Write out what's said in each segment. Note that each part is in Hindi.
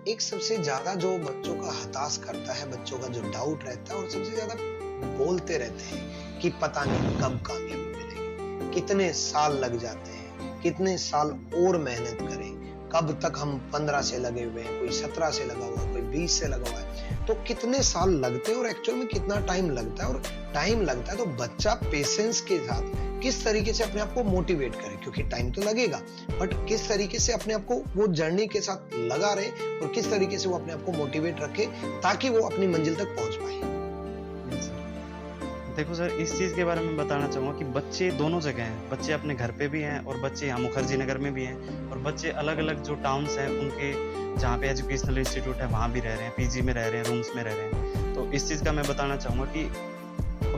एक सबसे ज़्यादा जो बच्चों का हताश करता है, बच्चों का जो डाउट रहता है और सबसे ज़्यादा बोलते रहते हैं कि पता नहीं कब कामयाबी मिलेगी, कितने साल लग जाते हैं, कितने साल और मेहनत करें, कब तक हम 15 से लगे हुए हैं, कोई 17 से लगा हुआ है, कोई 20 से लगा हुआ है। तो कितने साल लगते हैं और एक्चुअल में कितना टाइम लगता है और टाइम लगता है तो बच्चा पेशेंस के साथ किस तरीके से अपने आप को मोटिवेट करे, क्योंकि टाइम तो लगेगा, बट किस तरीके से अपने आप को वो जर्नी के साथ लगा रहे और किस तरीके से वो अपने आप को मोटिवेट रखे ताकि वो अपनी मंजिल तक पहुंच पाए। जी सर। देखो सर, इस चीज़ के बारे में बताना चाहूँगा कि बच्चे दोनों जगह हैं। बच्चे अपने घर पे भी हैं और बच्चे यहाँ मुखर्जी नगर में भी हैं, और बच्चे अलग-अलग जो टाउन्स हैं उनके जहाँ पे एजुकेशनल इंस्टीट्यूट है वहाँ भी रह रहे हैं, पीजी में रह रहे हैं, रूम्स में रह रहे हैं। तो इस चीज़ का मैं बताना चाहूँगा कि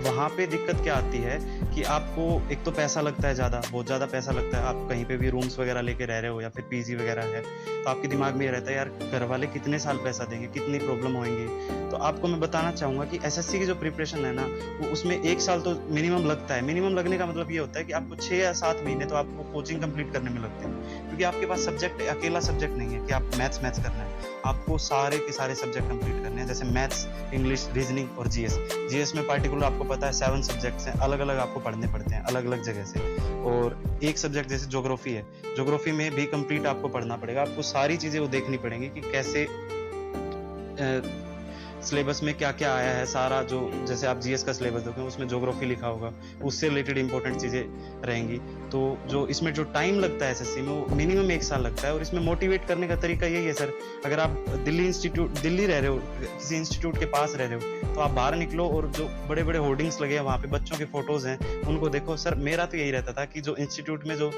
वहाँ पे दिक्कत क्या आती है कि आपको एक तो पैसा लगता है ज़्यादा, बहुत ज़्यादा पैसा लगता है। आप कहीं पे भी रूम्स वगैरह लेके रह रहे हो या फिर पीजी वगैरह है, तो आपके दिमाग में ये रहता है यार घर वाले कितने साल पैसा देंगे, कितनी प्रॉब्लम होएँगी। तो आपको मैं बताना चाहूँगा कि एसएससी की जो प्रिपरेशन है ना, वो उसमें 1 साल तो मिनिमम लगता है। मिनिमम लगने का मतलब ये होता है कि आपको 6 या 7 महीने तो आपको कोचिंग कंप्लीट करने में लगते हैं। क्योंकि आपके पास सब्जेक्ट अकेला सब्जेक्ट नहीं है कि आप मैथ्स करना है। आपको सारे के सारे सब्जेक्ट कंप्लीट करने हैं, जैसे मैथ्स, इंग्लिश, रीजनिंग और जीएस। जीएस में पार्टिकुलर आपको पता है 7 सब्जेक्ट्स हैं, अलग-अलग आपको पढ़ने पड़ते हैं, अलग-अलग जगह से। और एक सब्जेक्ट जैसे ज्योग्राफी है, ज्योग्राफी में भी कंप्लीट आपको पढ़ना पड़ेगा। आपको सारी चीज़ें वो देखनी पड़ेंगी कि कैसे सिलेबस में क्या-क्या आया है, सारा जो जैसे आप जीएस का सिलेबस देखोगे उसमें ज्योग्राफी लिखा होगा, उससे रिलेटेड इंपॉर्टेंट चीज़ें रहेंगी। तो जो इसमें जो टाइम लगता है एसएससी में वो मिनिमम 1 साल लगता है, और इसमें मोटिवेट करने का तरीका यही है सर। अगर आप दिल्ली रह रहे हो, किसी इंस्टीट्यूट के पास रह रहे हो, तो आप बाहर निकलो और जो बड़े-बड़े होर्डिंग्स लगे हैं वहाँ पे बच्चों के फोटोज़ हैं, उनको देखो। सर मेरा तो यही रहता था कि जो इंस्टीट्यूट में जो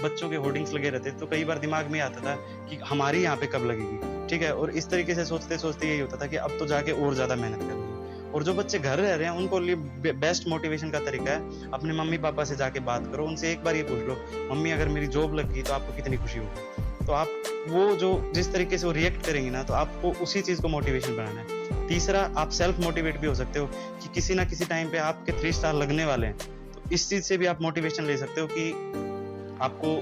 बच्चों के होर्डिंग्स लगे रहते तो कई बार दिमाग में आता था कि हमारी यहाँ पे कब लगेगी, ठीक है? और इस तरीके से सोचते-सोचते यही होता था कि अब तो जाके और ज़्यादा मेहनत करनी है। और जो बच्चे घर रह रहे हैं उनको लिए बेस्ट मोटिवेशन का तरीका है, अपने मम्मी-पापा से जाके बात करो, उनसे एक बार ये पूछ लो, मम्मी अगर मेरी जॉब लग गई तो आपको कितनी खुशी होगी? तो आप वो जो जिस तरीके से वो रिएक्ट करेंगी ना, तो आपको उसी चीज़ को मोटिवेशन बनाना है। तीसरा, आप सेल्फ मोटिवेट भी हो सकते हो कि किसी ना किसी टाइम पे आपके 3 स्टार लगने वाले हैं, तो इस चीज़ से भी आप मोटिवेशन ले सकते हो कि आपको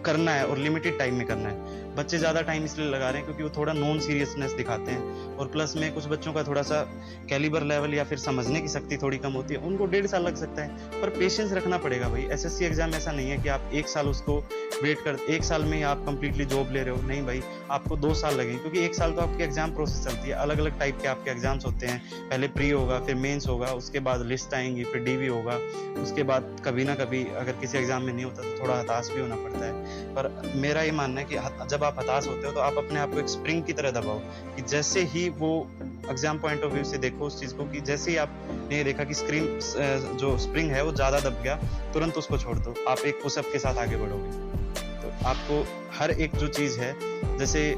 करना है और लिमिटेड टाइम में करना है। बच्चे ज़्यादा टाइम इसलिए लगा रहे हैं क्योंकि वो थोड़ा नॉन सीरियसनेस दिखाते हैं, और प्लस में कुछ बच्चों का थोड़ा-सा कैलिबर लेवल या फिर समझने की शक्ति थोड़ी कम होती है, उनको 1.5 साल लग सकता है। पर पेशेंस रखना पड़ेगा भाई। एसएससी एग्ज़ाम ऐसा नहीं है कि आप 1 साल उसको वेट कर 1 साल में ही आप कंप्लीटली जॉब ले रहे हो। नहीं भाई, आपको 2 साल लगेंगे, क्योंकि 1 साल तो आपकी एग्ज़ाम प्रोसेस चलती है। अलग-अलग टाइप के आपके एग्ज़ाम्स होते हैं। पहले प्री होगा, फिर मेंस होगा, उसके बाद लिस्ट आएँगी, फिर डीवी होगा। उसके बाद कभी ना कभी अगर किसी एग्ज़ाम में नहीं होता तो थोड़ा हताश भी होना पड़ता है। पर मेरा ये मानना है कि जब आप हताश होते हो तो आप अपने आप को एक स्प्रिंग की तरह दबाओ, कि जैसे ही वो एग्जाम पॉइंट ऑफ व्यू से देखो उस चीज़ को, कि जैसे ही आपने देखा कि जो स्प्रिंग है वो ज़्यादा दब गया, तुरंत उसको छोड़ दो। आप एक पुशअप के साथ आगे बढ़ोगे। तो आपको हर एक जो चीज़ है, जैसे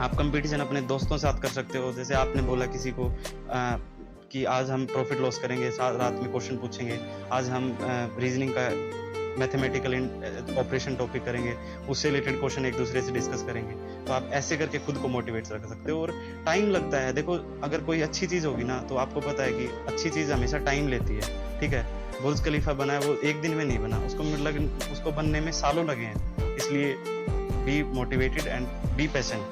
आप कंपटीशन अपने दोस्तों के साथ कर सकते हो। जैसे आपने बोला किसी को कि आज हम प्रॉफिट लॉस करेंगे, रात में क्वेश्चन पूछेंगे, आज हम रीजनिंग का मैथमेटिकल ऑपरेशन टॉपिक करेंगे, उससे रिलेटेड क्वेश्चन एक दूसरे से डिस्कस करेंगे। तो आप ऐसे करके खुद को मोटिवेट रख सकते हो। और टाइम लगता है, देखो अगर कोई अच्छी चीज़ होगी ना, तो आपको पता है कि अच्छी चीज़ हमेशा टाइम लेती है, ठीक है? बुर्ज खलीफा बना है, वो एक दिन में नहीं बना, उसको बनने में सालों लगे हैं। इसलिए be motivated and be patient.